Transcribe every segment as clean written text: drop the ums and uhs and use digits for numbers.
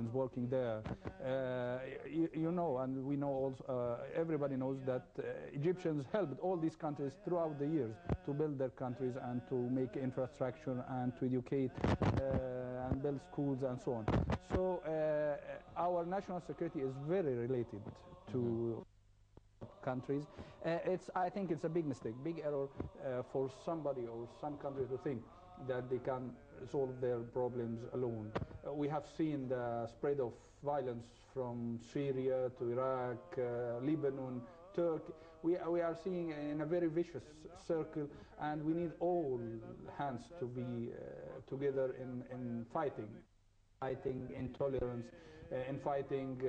working there. You know, and we know also, everybody knows that Egyptians helped all these countries throughout the years to build their countries and to make infrastructure and to educate and build schools and so on. So our national security is very related to countries. I think it's a big mistake, big error for somebody or some country to think that they can solve their problems alone. We have seen the spread of violence from Syria to Iraq, Lebanon, Turkey. We are seeing in a very vicious circle, and we need all hands to be together in fighting intolerance, in fighting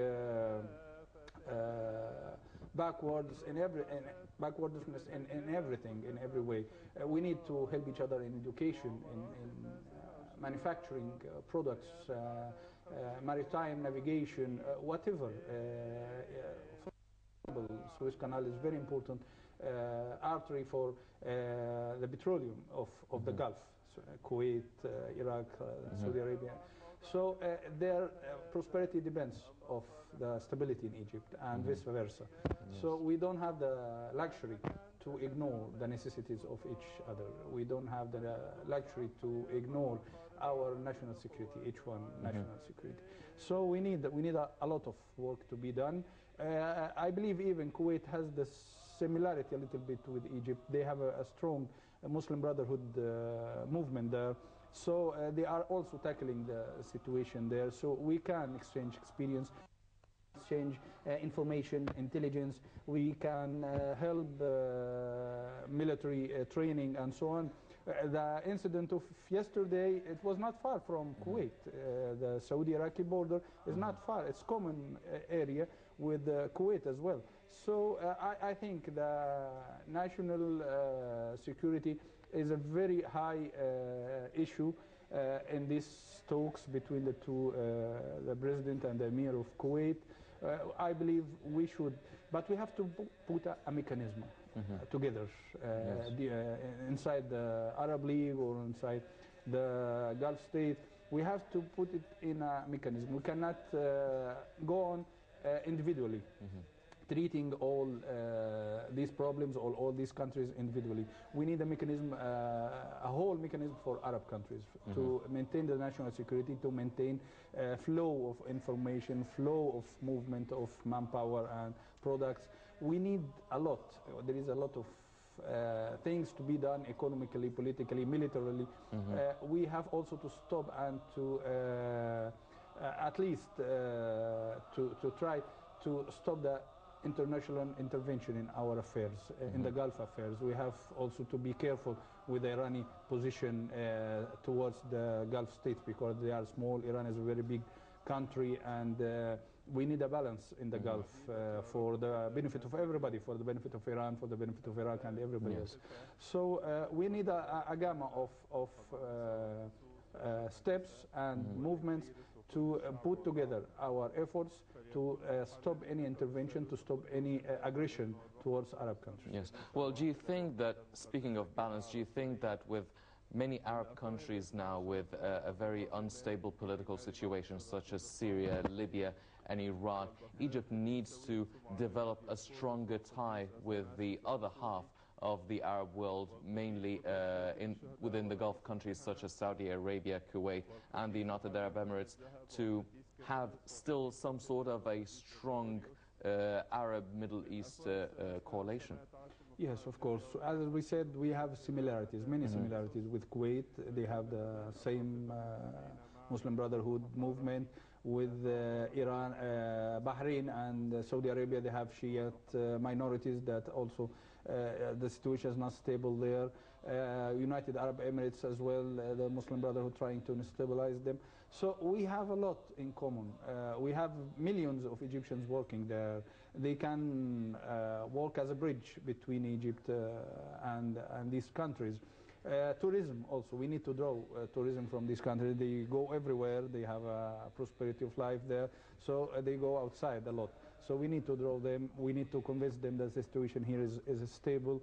backwardness in everything, in every way. We need to help each other in education, in manufacturing products, maritime navigation, whatever. Suez Canal is very important artery for the petroleum of the Gulf, so, Kuwait, Iraq, Saudi Arabia. So their prosperity depends of the stability in Egypt and vice versa. Yes. So we don't have the luxury to ignore the necessities of each other. We don't have the luxury to ignore our national security, each one national security. So we need a lot of work to be done. I believe even Kuwait has the similarity a little bit with Egypt. They have a strong Muslim Brotherhood movement there. So they are also tackling the situation there. So we can exchange experience, exchange information, intelligence. We can help military training and so on. The incident of yesterday, it was not far from Kuwait. The Saudi-Iraqi border is not far. It's common area with Kuwait as well. So I think the national security is a very high issue in these talks between the two, the president and the emir of Kuwait. I believe we should, but we have to put a mechanism together inside the Arab League or inside the Gulf state. We have to put it in a mechanism. We cannot go on individually. Treating all these problems, all these countries individually. We need a mechanism, a whole mechanism for Arab countries to maintain the national security, to maintain flow of information, flow of movement of manpower and products. We need a lot. There is a lot of things to be done economically, politically, militarily. We have also to stop and to at least to try to stop the international intervention in our affairs, in the Gulf affairs. We have also to be careful with the Iranian position towards the Gulf states because they are small. Iran is a very big country, and we need a balance in the Gulf for the benefit of everybody, for the benefit of Iran, for the benefit of Iraq and everybody else. So we need a gamma of steps and movements to put together our efforts to stop any intervention, to stop any aggression towards Arab countries. Yes. Well, do you think that, speaking of balance, do you think that with many Arab countries now with a very unstable political situation such as Syria, Libya and Iraq, Egypt needs to develop a stronger tie with the other half of the Arab world, mainly within the Gulf countries such as Saudi Arabia, Kuwait and the United Arab Emirates, to have still some sort of a strong Arab Middle East coalition? Yes, of course. As we said, we have similarities, many similarities with Kuwait. They have the same Muslim Brotherhood movement. With Iran, Bahrain and Saudi Arabia, they have Shiite minorities that also the situation is not stable there. United Arab Emirates as well, the Muslim Brotherhood trying to stabilize them. So we have a lot in common. We have millions of Egyptians working there. They can work as a bridge between Egypt and these countries. Tourism also, we need to draw tourism from these countries. They go everywhere, they have a prosperity of life there, so they go outside a lot. So we need to draw them, we need to convince them that the situation here is stable.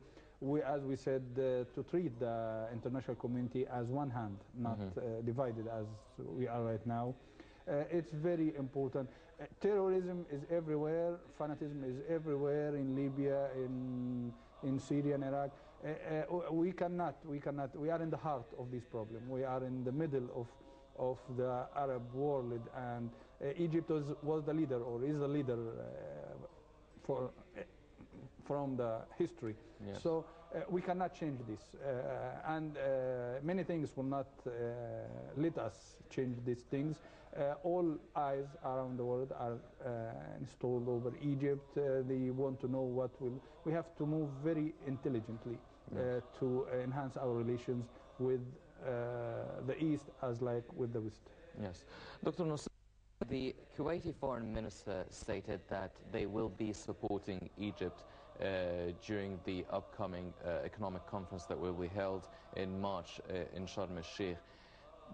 As we said, to treat the international community as one hand, not divided as we are right now. It's very important. Terrorism is everywhere. Fanatism is everywhere in Libya, in Syria and Iraq. We cannot. We are in the heart of this problem. We are in the middle of the Arab world, and Egypt was the leader, or is the leader from the history. Yes. So we cannot change this, and many things will not let us change these things. All eyes around the world are installed over Egypt. They want to know what will. We have to move very intelligently to enhance our relations with the East as like with the West. Yes. Dr. Nusseir, the Kuwaiti foreign minister stated that they will be supporting Egypt during the upcoming economic conference that will be held in March in Sharm el-Sheikh.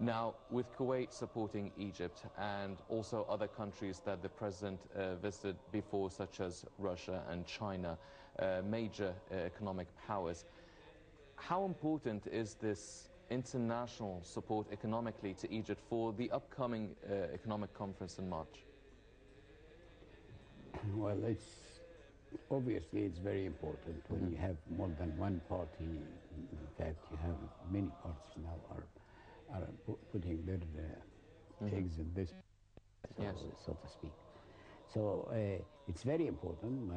Now, with Kuwait supporting Egypt and also other countries that the president visited before, such as Russia and China, major economic powers, how important is this international support economically to Egypt for the upcoming economic conference in March? Well, obviously it's very important when you have more than one party. In fact, you have many parties now are putting their eggs in this, so to speak. So it's very important.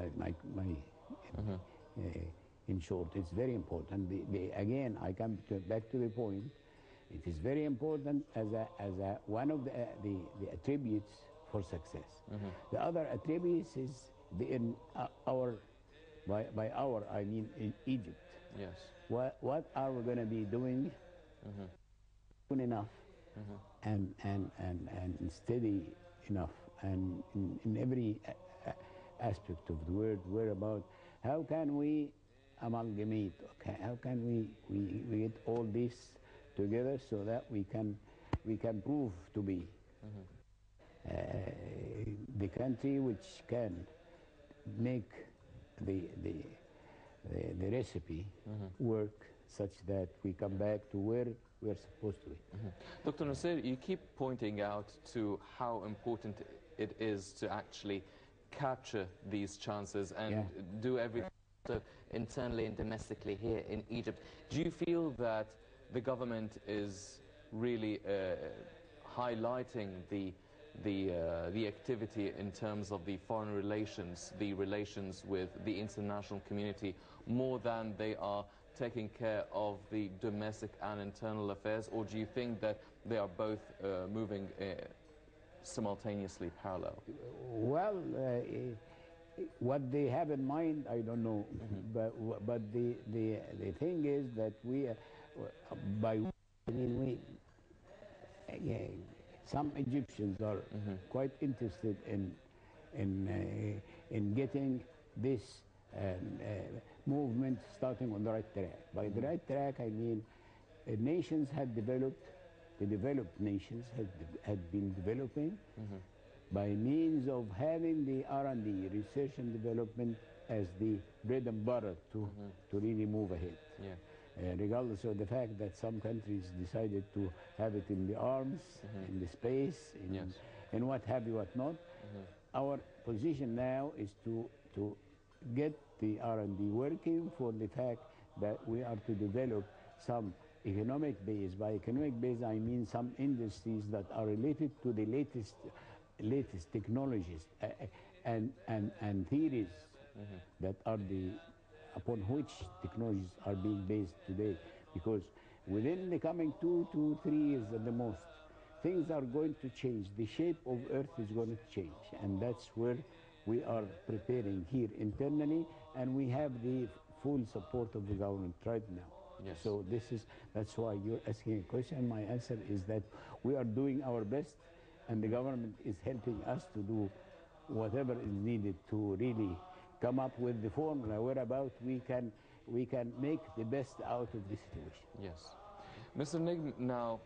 In short, it's very important. Again, I come back to the point. It is very important as one of the attributes for success. The other attributes is by our I mean in Egypt. Yes. What are we going to be doing soon enough and steady enough, and in every aspect of the word, whereabout how can we amalgamate, how can we get all this together so that we can prove to be the country which can make the recipe work such that we come back to where we're supposed to be. Dr. Nusseir, you keep pointing out to how important it is to actually capture these chances and do everything internally and domestically here in Egypt. Do you feel that the government is really highlighting the activity in terms of the foreign relations, the relations with the international community, more than they are taking care of the domestic and internal affairs, or do you think that they are both moving simultaneously parallel? Well, what they have in mind, I don't know, but the thing is that some Egyptians are quite interested in getting this movement starting on the right track. By the right track, I mean nations had developed, the developed nations had been developing by means of having the R&D, research and development, as the bread and butter to really move ahead. Regardless of the fact that some countries decided to have it in the arms, in the space, in what have you, what not. Our position now is to get the R&D working for the fact that we are to develop some economic base. By economic base, I mean some industries that are related to the latest technologies and theories that are upon which technologies are being based today. Because within the coming 2 to 3 years at the most, things are going to change. The shape of Earth is going to change, and that's where we are preparing here internally, and we have the full support of the government right now. Yes. So that's why you're asking a question. My answer is that we are doing our best, and the government is helping us to do whatever is needed to really come up with the formula whereabout we can make the best out of the situation. Yes. Mr. Nigm, now,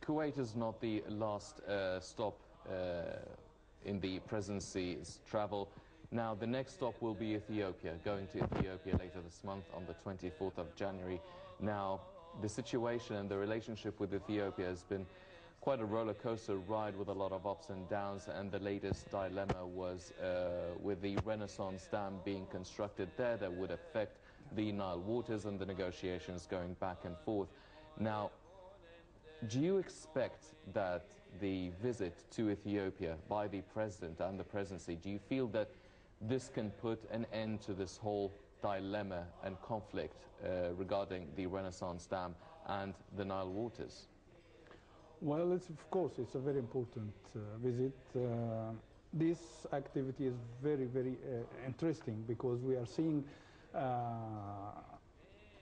Kuwait is not the last stop in the presidency's travel. Now, the next stop will be Ethiopia, going to Ethiopia later this month on the 24th of January. Now, the situation and the relationship with Ethiopia has been quite a roller coaster ride with a lot of ups and downs, and the latest dilemma was with the Renaissance Dam being constructed there that would affect the Nile waters and the negotiations going back and forth. Now, do you expect that the visit to Ethiopia by the president and the presidency, do you feel that this can put an end to this whole dilemma and conflict regarding the Renaissance Dam and the Nile waters? Well, of course, it's a very important visit. This activity is very, very interesting because we are seeing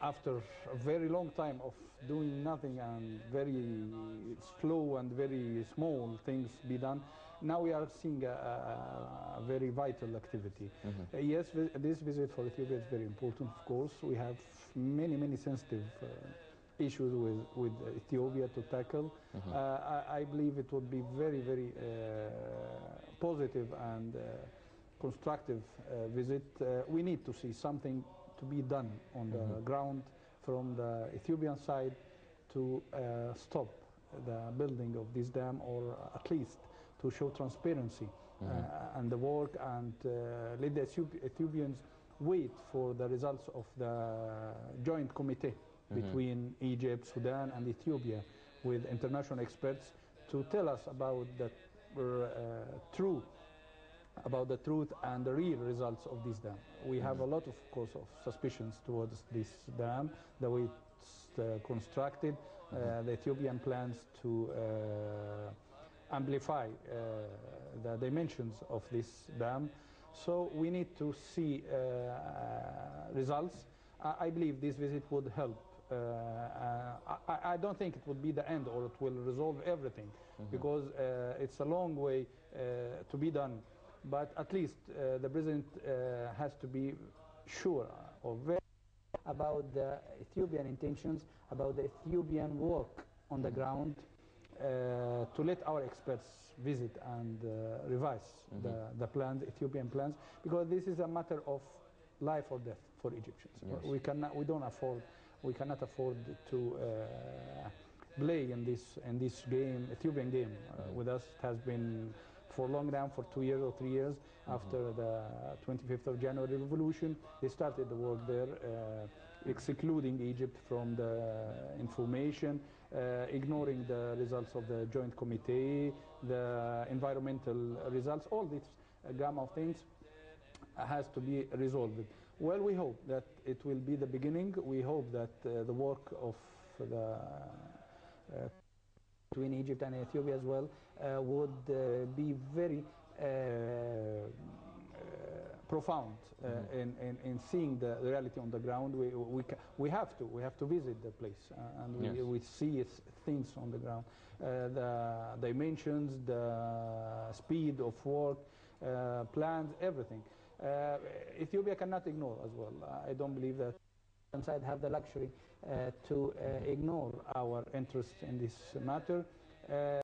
after a very long time of doing nothing and very slow and very small things be done, now we are seeing a very vital activity. Yes, this visit for Ethiopia is very important, of course. We have many, many sensitive issues with Ethiopia to tackle. I believe it would be very, very positive and constructive visit. We need to see something to be done on the ground from the Ethiopian side to stop the building of this dam, or at least to show transparency and the work, and let the Ethiopians wait for the results of the joint committee between Egypt, Sudan and Ethiopia with international experts to tell us about the truth and the real results of this dam. We have a lot, of course, of suspicions towards this dam, the way it's constructed, the Ethiopian plans to amplify the dimensions of this dam. So we need to see results. I believe this visit would help. I don't think it would be the end or it will resolve everything, because it's a long way to be done. But at least the president has to be sure or very about the Ethiopian intentions, about the Ethiopian work on the ground, to let our experts visit and revise the plans, Ethiopian plans, because this is a matter of life or death for Egyptians. Yes. We cannot afford to play in this game, Ethiopian game, with us. It has been for long now, for 2 years or 3 years after the 25th of January revolution. They started the work there, excluding Egypt from the information, ignoring the results of the joint committee, the environmental results. All this gamma of things has to be resolved. Well, we hope that it will be the beginning. We hope that the work of the between Egypt and Ethiopia as well would be very profound in seeing the reality on the ground. We have to visit the place, and we see things on the ground, the dimensions, the speed of work, plans, everything. Ethiopia cannot ignore as well. I don't believe that one side have the luxury to ignore our interest in this matter.